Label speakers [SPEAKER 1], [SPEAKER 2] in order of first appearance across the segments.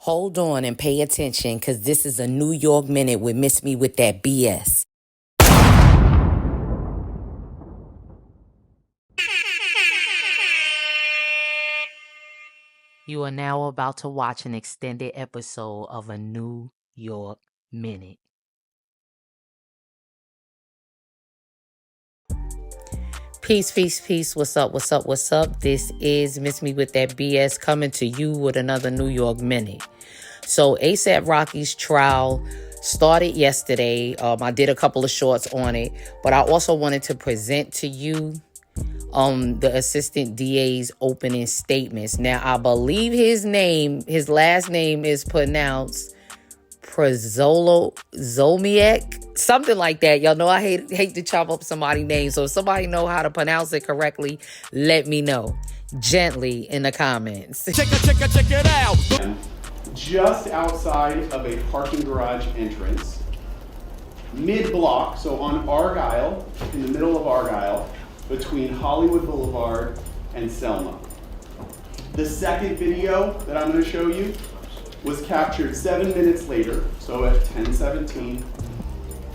[SPEAKER 1] Hold on and pay attention, because this is a New York Minute with Miss Me with that BS. You are now about to watch an extended episode of a New York Minute. Peace, peace, peace. What's up, what's up, what's up? This is Miss Me with that BS coming to you with another New York Minute. So A$AP Rocky's trial started yesterday. I did a couple of shorts on it, but I also wanted to present to you the assistant DA's opening statements. Now, I believe his last name is pronounced Zomiak, something like that. Y'all know I hate to chop up somebody's name. So if somebody know how to pronounce it correctly, let me know gently in the comments.
[SPEAKER 2] Check it out. Just outside of a parking garage entrance, mid-block, so on Argyle, in the middle of Argyle, between Hollywood Boulevard and Selma. The second video that I'm going to show you was captured 7 minutes later, so at 10:17.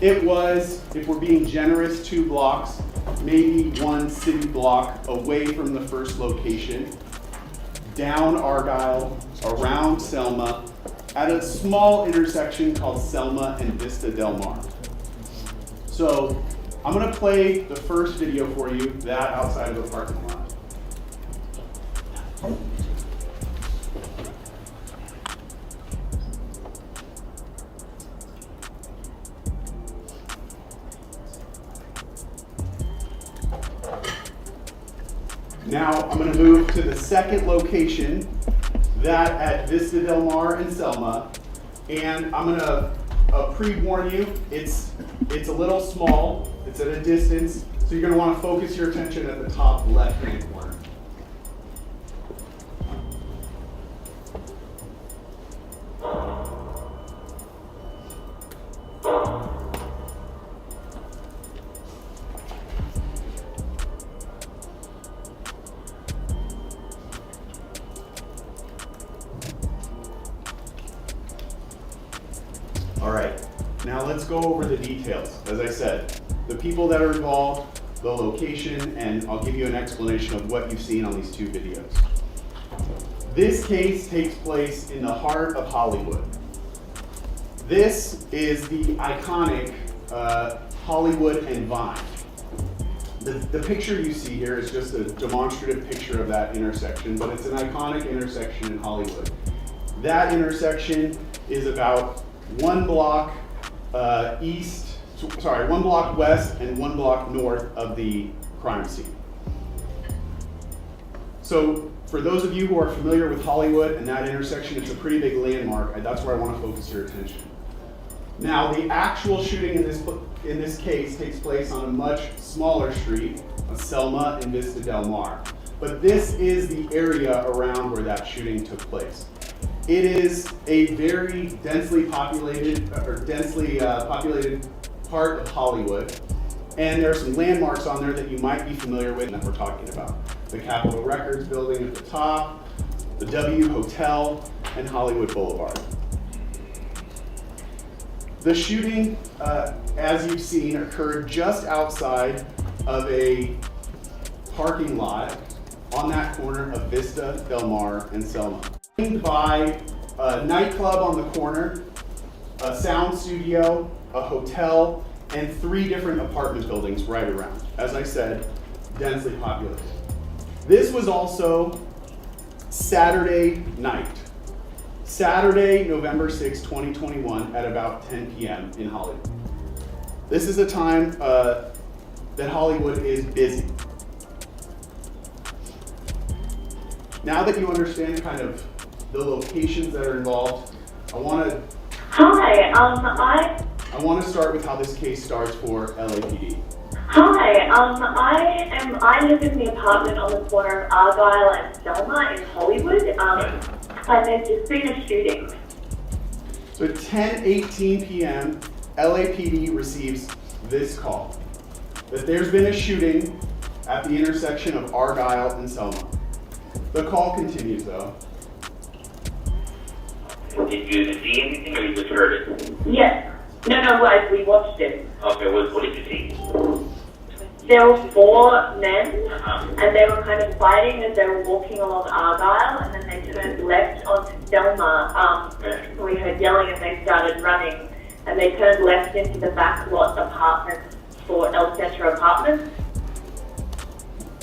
[SPEAKER 2] It was, if we're being generous, 2 blocks, maybe 1 city block away from the first location, down Argyle, around Selma, at a small intersection called Selma and Vista Del Mar. So I'm going to play the first video for you, that outside of the parking lot. Now I'm going to move to the second location, that at Vista Del Mar and Selma, and I'm going to pre-warn you, it's a little small, it's at a distance, so you're going to want to focus your attention at the top left-hand corner. All right, now let's go over the details. As I said, the people that are involved, the location, and I'll give you an explanation of what you've seen on these 2 videos. This case takes place in the heart of Hollywood. This is the iconic Hollywood and Vine. The picture you see here is just a demonstrative picture of that intersection, but it's an iconic intersection in Hollywood. That intersection is about 1 block 1 block west and 1 block north of the crime scene. So for those of you who are familiar with Hollywood and that intersection, it's a pretty big landmark. That's where I want to focus your attention. Now, the actual shooting in this case takes place on a much smaller street, Selma and Vista Del Mar. But this is the area around where that shooting took place. It is a very densely populated part of Hollywood, and there are some landmarks on there that you might be familiar with that we're talking about. The Capitol Records building at the top, the W Hotel, and Hollywood Boulevard. The shooting, as you've seen, occurred just outside of a parking lot on that corner of Vista, Del Mar, and Selma. By a nightclub on the corner, a sound studio, a hotel, and 3 different apartment buildings right around. As I said, densely populated. This was also Saturday night. Saturday, November 6, 2021 at about 10 p.m. in Hollywood. This is a time that Hollywood is busy. Now that you understand kind of the locations that are involved, I want to start with how this case starts for LAPD.
[SPEAKER 3] Hi, I live in the apartment on the corner of Argyle and Selma in Hollywood, and there's just been a shooting.
[SPEAKER 2] So at 10:18 p.m., LAPD receives this call, that there's been a shooting at the intersection of Argyle and Selma. The call continues though.
[SPEAKER 4] Did you see anything or you just heard it?
[SPEAKER 3] Yes. No, we watched it.
[SPEAKER 4] Okay, what did you see?
[SPEAKER 3] There were four men, and they were kind of fighting as they were walking along Argyle, and then they turned left onto Selma. We heard yelling and they started running, and they turned left into the back lot apartments for El Centro Apartments.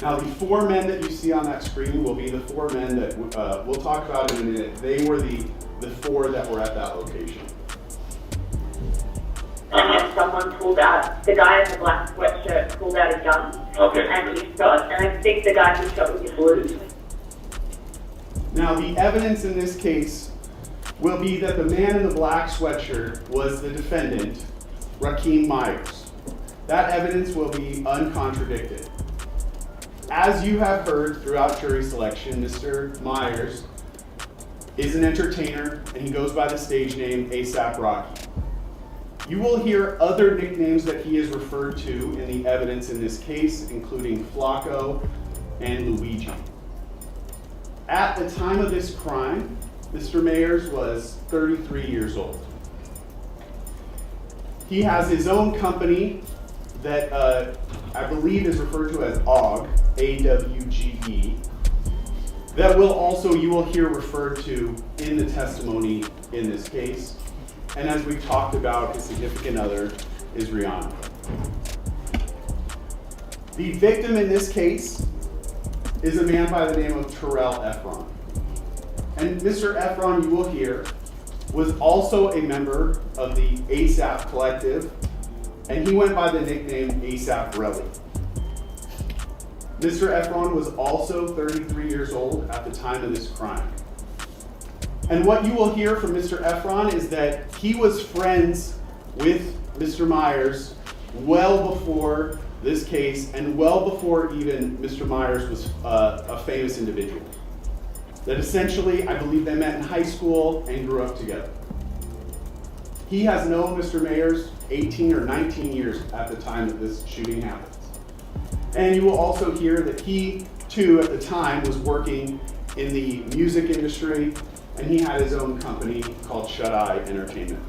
[SPEAKER 2] Now, the four men that you see on that screen will be the four men that we'll talk about in a minute. They were the four that were at that location.
[SPEAKER 3] And then someone pulled out, the guy in the black sweatshirt pulled out a gun.
[SPEAKER 4] Okay.
[SPEAKER 3] And he shot, and I think the guy who shot was in blue.
[SPEAKER 2] Now, the evidence in this case will be that the man in the black sweatshirt was the defendant, Rakeem Myers. That evidence will be uncontradicted. As you have heard throughout jury selection, Mr. Myers is an entertainer, and he goes by the stage name A$AP Rocky. You will hear other nicknames that he is referred to in the evidence in this case, including Flacco and Luigi. At the time of this crime, Mr. Myers was 33 years old. He has his own company that I believe is referred to as AWGE, A-W-G-E, that you will hear referred to in the testimony in this case. And as we've talked about, his significant other is Rihanna. The victim in this case is a man by the name of Terrell Efron. And Mr. Efron, you will hear, was also a member of the A$AP Collective, and he went by the nickname A$AP Relly. Mr. Efron was also 33 years old at the time of this crime. And what you will hear from Mr. Efron is that he was friends with Mr. Myers well before this case and well before even Mr. Myers was a famous individual. That essentially, I believe they met in high school and grew up together. He has known Mr. Myers 18 or 19 years at the time that this shooting happens. And you will also hear that he, too, at the time was working in the music industry, and he had his own company called Shut Eye Entertainment.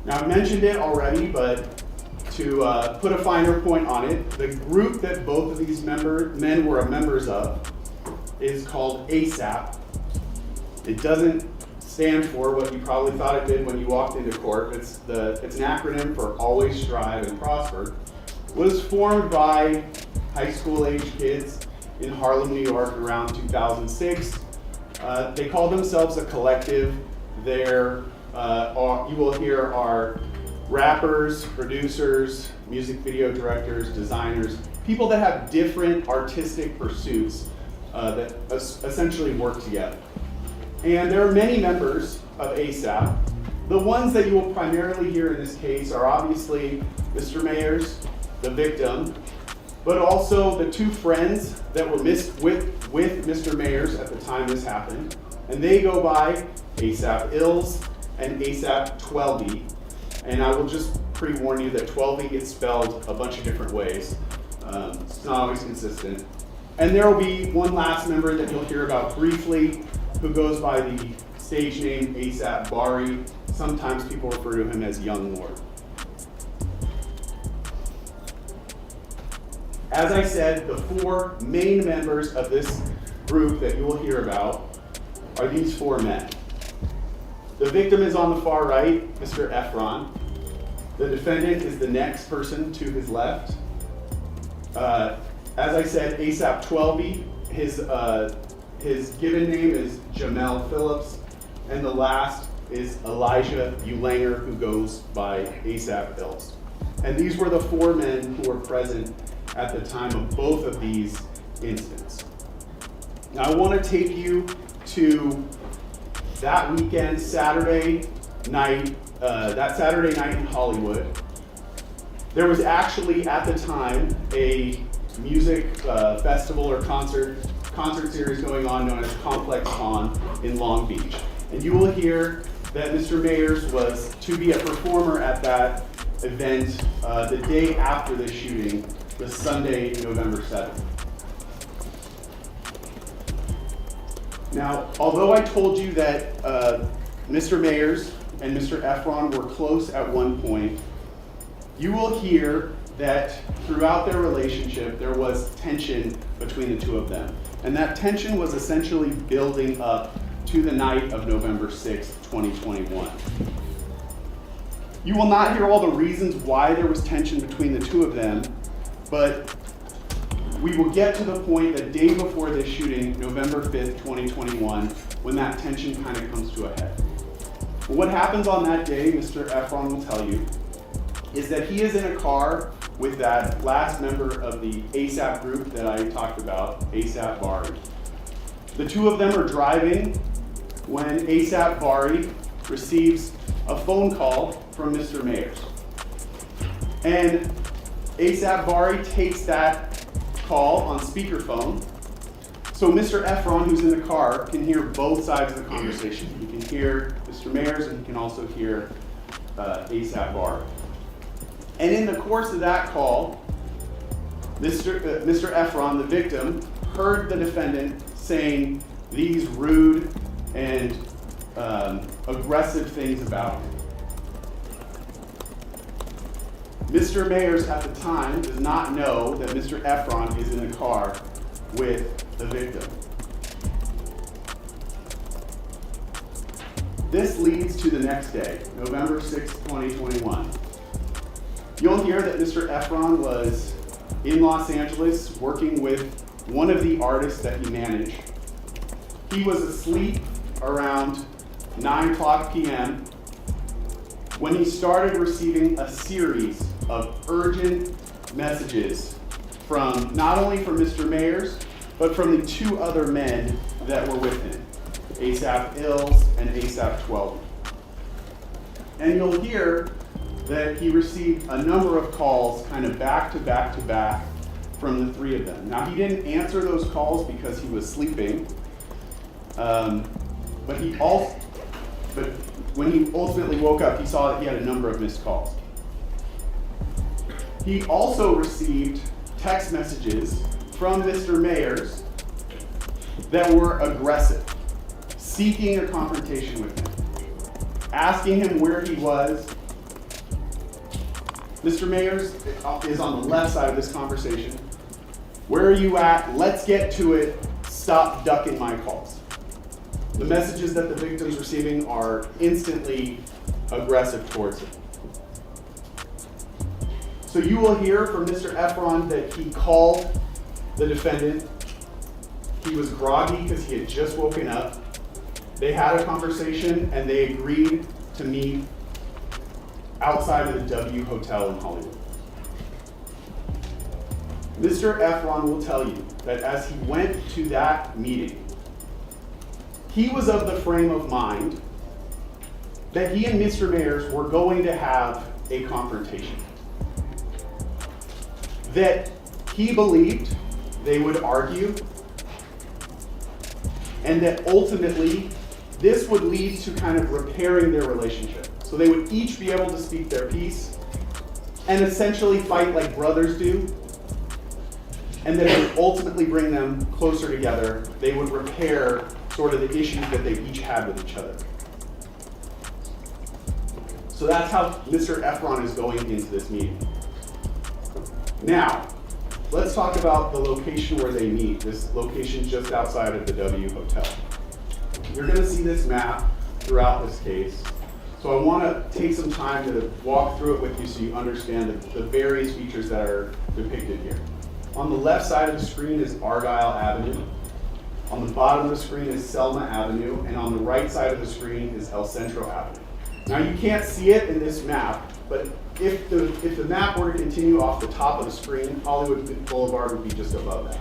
[SPEAKER 2] Now, I mentioned it already, but to put a finer point on it, the group that both of these men were members of is called A$AP. It doesn't stand for what you probably thought it did when you walked into court. It's an acronym for Always Strive and Prosper. It was formed by high school age kids in Harlem, New York around 2006. They call themselves a collective. You will hear are rappers, producers, music video directors, designers, people that have different artistic pursuits that essentially work together. And there are many members of A$AP. The ones that you will primarily hear in this case are obviously Mr. Myers, the victim, but also the two friends that were with Mr. Myers at the time this happened. And they go by A$AP Ills and A$AP 12E. And I will just pre-warn you that 12E gets spelled a bunch of different ways. It's not always consistent. And there will be one last member that you'll hear about briefly, who goes by the stage name A$AP Bari. Sometimes people refer to him as Young Lord. As I said, the four main members of this group that you will hear about are these four men. The victim is on the far right, Mr. Efron. The defendant is the next person to his left. As I said, A$AP 12E, his given name is Jamel Phillips, and the last is Elijah Ulanger, who goes by A$AP Ills. And these were the four men who were present at the time of both of these incidents. Now I want to take you to that weekend, Saturday night in Hollywood. There was actually at the time a music festival or concert series going on known as Complex Con in Long Beach. And you will hear that Mr. Myers was to be a performer at that event the day after the shooting, the Sunday, November 7th. Now, although I told you that Mr. Mayers and Mr. Efron were close at one point, you will hear that throughout their relationship there was tension between the two of them. And that tension was essentially building up to the night of November 6, 2021. You will not hear all the reasons why there was tension between the two of them, but we will get to the point the day before this shooting, November 5th, 2021, when that tension kind of comes to a head. What happens on that day, Mr. Efron will tell you, is that he is in a car with that last member of the ASAP group that I talked about, ASAP Bari. The two of them are driving when ASAP Bari receives a phone call from Mr. Mayers. And ASAP Bari takes that call on speakerphone, so Mr. Efron, who's in the car, can hear both sides of the conversation. He can hear Mr. Mayers and he can also hear ASAP Bari. And in the course of that call, Mr. Efron, the victim, heard the defendant saying these rude and aggressive things about him. Mr. Mayers at the time does not know that Mr. Efron is in the car with the victim. This leads to the next day, November 6, 2021. You'll hear that Mr. Efron was in Los Angeles working with one of the artists that he managed. He was asleep around 9:00 p.m. when he started receiving a series of urgent messages from not only from Mr. Mayers, but from the two other men that were with him, ASAP Ills and ASAP 12. And you'll hear that he received a number of calls kind of back to back to back from the three of them. Now, he didn't answer those calls because he was sleeping, but when he ultimately woke up, he saw that he had a number of missed calls. He also received text messages from Mr. Mayers that were aggressive, seeking a confrontation with him, asking him where he was. Mr. Mayers is on the left side of this conversation. Where are you at? Let's get to it. Stop ducking my calls. The messages that the victim's receiving are instantly aggressive towards him. So you will hear from Mr. Efron that he called the defendant. He was groggy because he had just woken up. They had a conversation and they agreed to meet outside of the W Hotel in Hollywood. Mr. Efron will tell you that as he went to that meeting, he was of the frame of mind that he and Mr. Mayers were going to have a confrontation. That he believed they would argue, and that ultimately this would lead to kind of repairing their relationship. So they would each be able to speak their piece and essentially fight like brothers do, and that it would ultimately bring them closer together. They would repair sort of the issues that they each had with each other. So that's how Mr. Efron is going into this meeting. Now, let's talk about the location where they meet, this location just outside of the W Hotel. You're going to see this map throughout this case. So I want to take some time to walk through it with you so you understand the various features that are depicted here. On the left side of the screen is Argyle Avenue. On the bottom of the screen is Selma Avenue. And on the right side of the screen is El Centro Avenue. Now you can't see it in this map, but if the map were to continue off the top of the screen, Hollywood Boulevard would be just above that.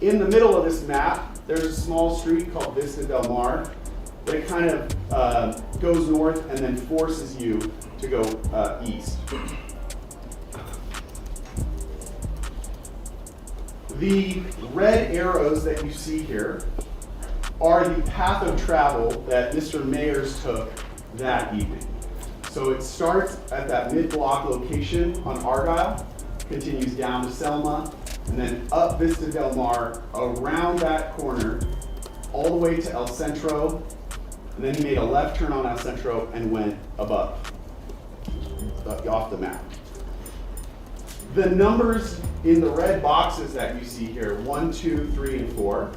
[SPEAKER 2] In the middle of this map, there's a small street called Vista Del Mar that kind of goes north and then forces you to go east. The red arrows that you see here are the path of travel that Mr. Mayers took that evening. So it starts at that mid-block location on Argyle, continues down to Selma, and then up Vista Del Mar, around that corner, all the way to El Centro, and then he made a left turn on El Centro and went above, off the map. The numbers in the red boxes that you see here, 1, 2, 3, and 4,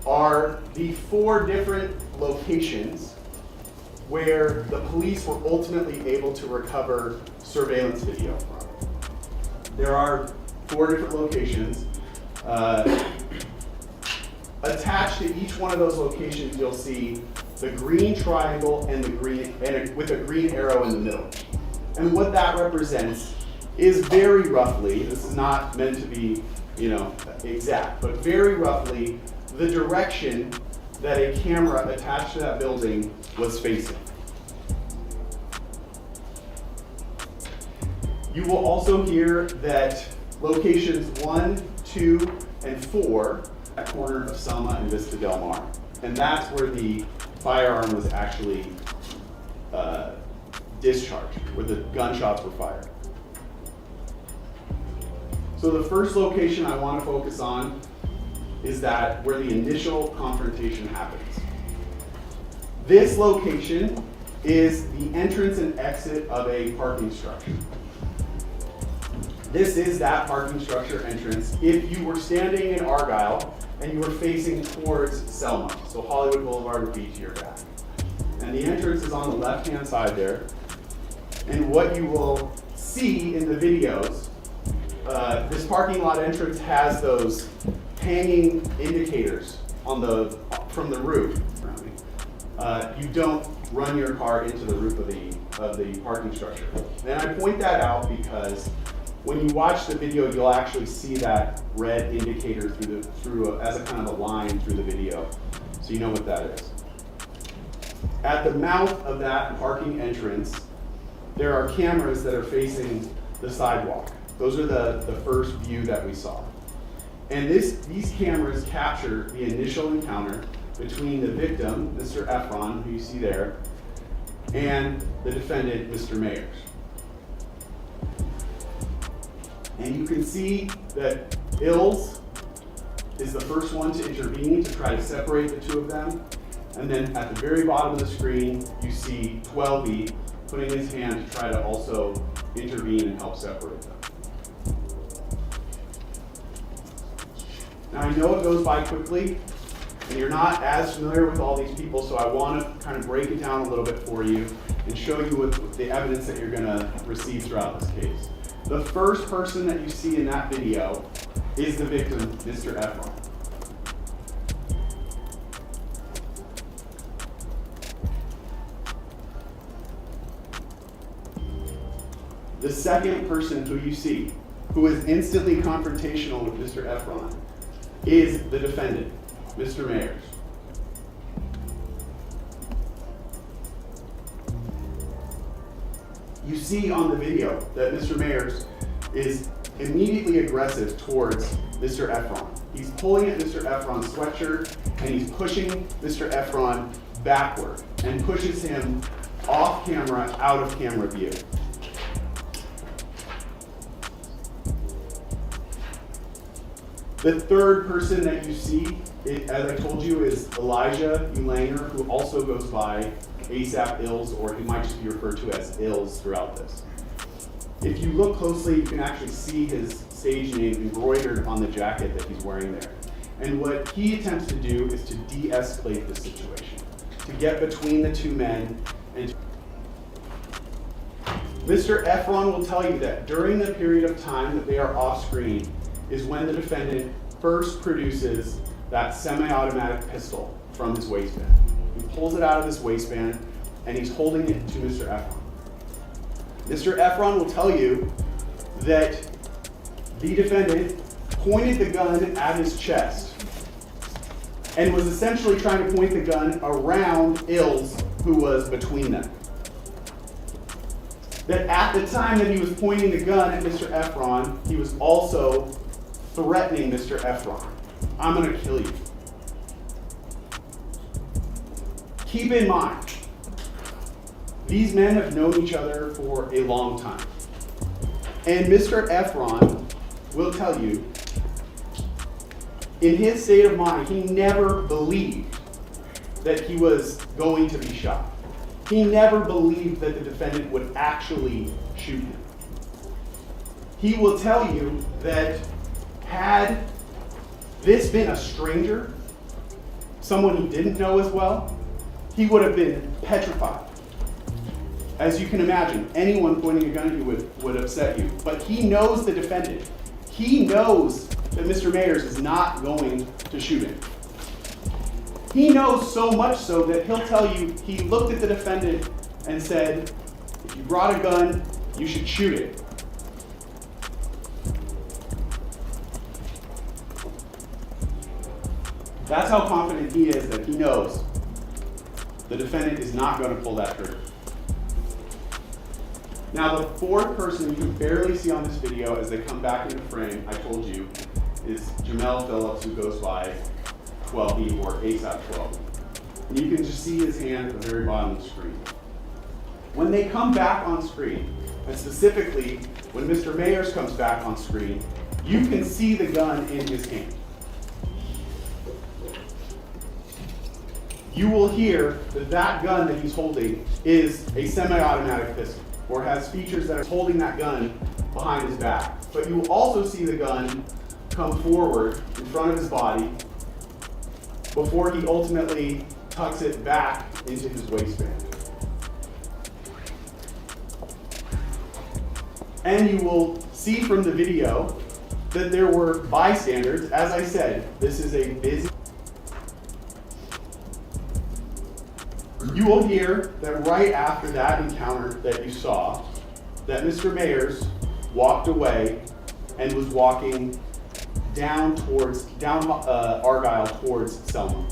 [SPEAKER 2] are the 4 different locations where the police were ultimately able to recover surveillance video from. There are 4 different locations. Attached to each one of those locations, you'll see the green triangle and the green, with a green arrow in the middle. And what that represents is very roughly, this is not meant to be, exact, but very roughly the direction that a camera attached to that building was facing. You will also hear that locations 1, 2, and 4 at the corner of Selma and Vista Del Mar. And that's where the firearm was actually discharged, where the gunshots were fired. So the first location I want to focus on is that where the initial confrontation happens. This location is the entrance and exit of a parking structure. This is that parking structure entrance if you were standing in Argyle and you were facing towards Selma, so Hollywood Boulevard would be to your back. And the entrance is on the left-hand side there. And what you will see in the videos, this parking lot entrance has those hanging indicators on from the roof. You don't run your car into the roof of the parking structure. And I point that out because when you watch the video, you'll actually see that red indicator as a kind of a line through the video, so you know what that is. At the mouth of that parking entrance, there are cameras that are facing the sidewalk. Those are the first view that we saw. And these cameras capture the initial encounter between the victim, Mr. Efron, who you see there, and the defendant, Mr. Mayers. And you can see that Ills is the first one to intervene to try to separate the two of them. And then at the very bottom of the screen, you see 12E putting his hand to try to also intervene and help separate them. Now I know it goes by quickly, and you're not as familiar with all these people, so I want to kind of break it down a little bit for you and show you what the evidence that you're going to receive throughout this case. The first person that you see in that video is the victim, Mr. Efron. The second person who you see, who is instantly confrontational with Mr. Efron, is the defendant, Mr. Mayers. You see on the video that Mr. Mayers is immediately aggressive towards Mr. Efron. He's pulling at Mr. Efron's sweatshirt and he's pushing Mr. Efron backward and pushes him off camera, out of camera view. The third person that you see, as I told you, is Elijah Ulanger, who also goes by ASAP Ills, or he might just be referred to as Ills throughout this. If you look closely, you can actually see his stage name embroidered on the jacket that he's wearing there. And what he attempts to do is to de-escalate the situation, to get between the two men. And Mr. Efron will tell you that during the period of time that they are off screen is when the defendant first produces that semi-automatic pistol from his waistband. He pulls it out of his waistband and he's holding it to Mr. Efron. Mr. Efron will tell you that the defendant pointed the gun at his chest and was essentially trying to point the gun around Ills, who was between them. That at the time that he was pointing the gun at Mr. Efron, he was also threatening Mr. Efron. I'm going to kill you. Keep in mind, these men have known each other for a long time. And Mr. Efron will tell you, in his state of mind, he never believed that he was going to be shot. He never believed that the defendant would actually shoot him. He will tell you that had this been a stranger, someone he didn't know as well, he would have been petrified. As you can imagine, anyone pointing a gun at you would upset you. But he knows the defendant. He knows that Mr. Mayers is not going to shoot him. He knows so much so that he'll tell you he looked at the defendant and said, if you brought a gun, you should shoot it. That's how confident he is that he knows the defendant is not going to pull that trigger. Now, the fourth person you can barely see on this video as they come back into frame, I told you, is Jamel Phillips, who goes by 12E or ASAP 12. And you can just see his hand at the very bottom of the screen. When they come back on screen, and specifically when Mr. Mayers comes back on screen, you can see the gun in his hand. You will hear that that gun that he's holding is a semi-automatic pistol, or has features that are holding that gun behind his back. But you will also see the gun come forward in front of his body before he ultimately tucks it back into his waistband. And you will see from the video that there were bystanders. As I said, this is a busy. You will hear that right after that encounter that you saw, that Mr. Mayers walked away and was walking down Argyle towards Selma.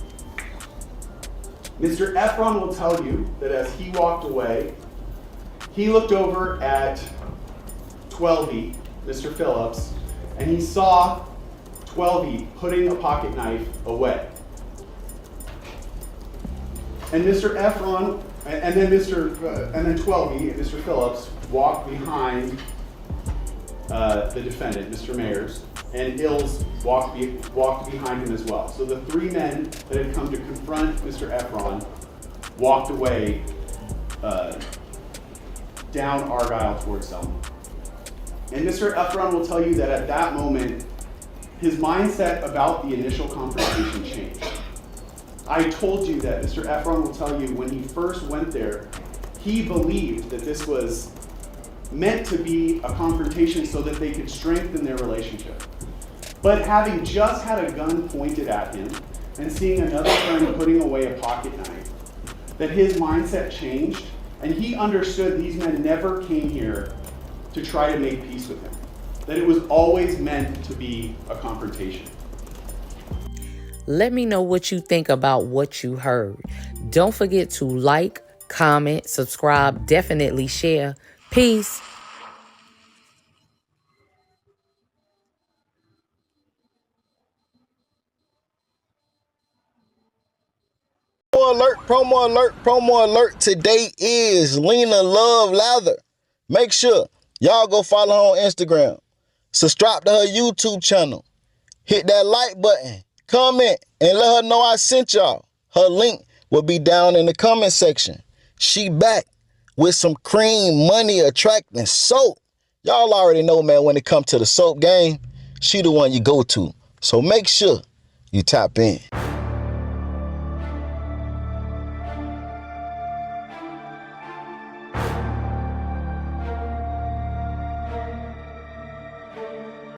[SPEAKER 2] Mr. Efron will tell you that as he walked away, he looked over at 12E, Mr. Phillips, and he saw 12E putting a pocket knife away. And Mr. Efron, and then 12E and Mr. Phillips walked behind the defendant, Mr. Mayers, and Ills walked behind him as well. So the three men that had come to confront Mr. Efron walked away down Argyle towards Selma. And Mr. Efron will tell you that at that moment, his mindset about the initial confrontation changed. I told you that Mr. Efron will tell you when he first went there, he believed that this was meant to be a confrontation so that they could strengthen their relationship. But having just had a gun pointed at him and seeing another friend putting away a pocket knife, that his mindset changed and he understood these men never came here to try to make peace with him. That it was always meant to be a confrontation.
[SPEAKER 1] Let me know what you think about what you heard. Don't forget to like, comment, subscribe, definitely share. Peace.
[SPEAKER 5] Promo alert. Today is Lena Love Lather. Make sure y'all go follow her on Instagram. Subscribe to her YouTube channel. Hit that like button. Comment and let her know I sent y'all. Her link will be down in the comment section. She back with some cream money attracting soap. Y'all already know, man, when it comes to the soap game, she the one you go to. So make sure you tap in.